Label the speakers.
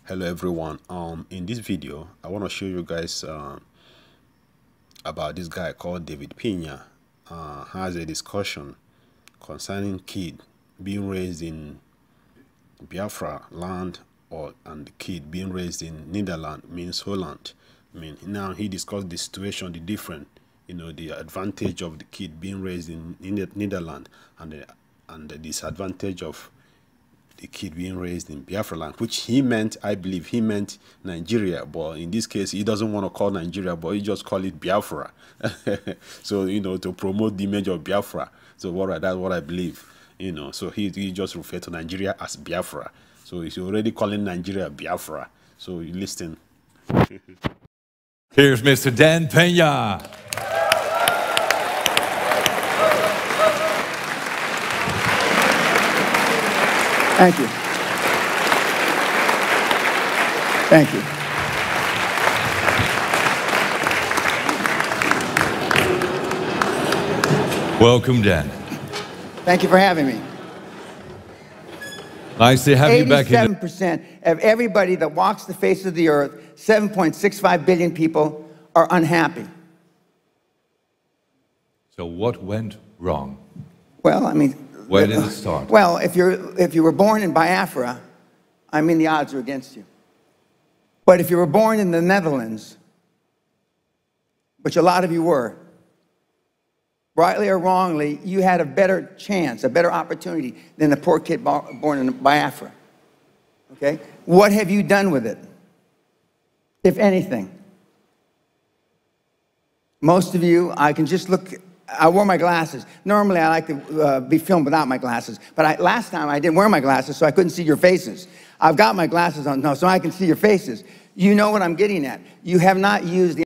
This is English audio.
Speaker 1: Hello everyone. In this video I want to show you guys about this guy called David Pena. Has a discussion concerning kid being raised in Biafra land and the kid being raised in Netherlands, means Holland. Now he discussed the situation, the different, the advantage of the kid being raised in Netherlands and the disadvantage of the kid being raised in Biafraland, which he meant, I believe he meant Nigeria, but in this case he doesn't want to call Nigeria, but he just call it Biafra. So to promote the image of Biafra. So that's what I believe. So he just referred to Nigeria as Biafra. So he's already calling Nigeria Biafra. So you listen.
Speaker 2: Here's Mr. Dan Pena.
Speaker 3: Thank you. Thank you.
Speaker 2: Welcome, Dan.
Speaker 3: Thank you for having me.
Speaker 2: Nice to have you back here.
Speaker 3: 87% of everybody that walks the face of the earth, 7.65 billion people, are unhappy.
Speaker 2: So what went wrong?
Speaker 3: Well,
Speaker 2: where did it start?
Speaker 3: Well, if you were born in Biafra, the odds are against you. But if you were born in the Netherlands, which a lot of you were, rightly or wrongly, you had a better chance, a better opportunity than the poor kid born in Biafra. Okay? What have you done with it, if anything? Most of you, I can just look. I wore my glasses. Normally, I like to be filmed without my glasses. But last time, I didn't wear my glasses, so I couldn't see your faces. I've got my glasses on now, so I can see your faces. You know what I'm getting at. You have not used the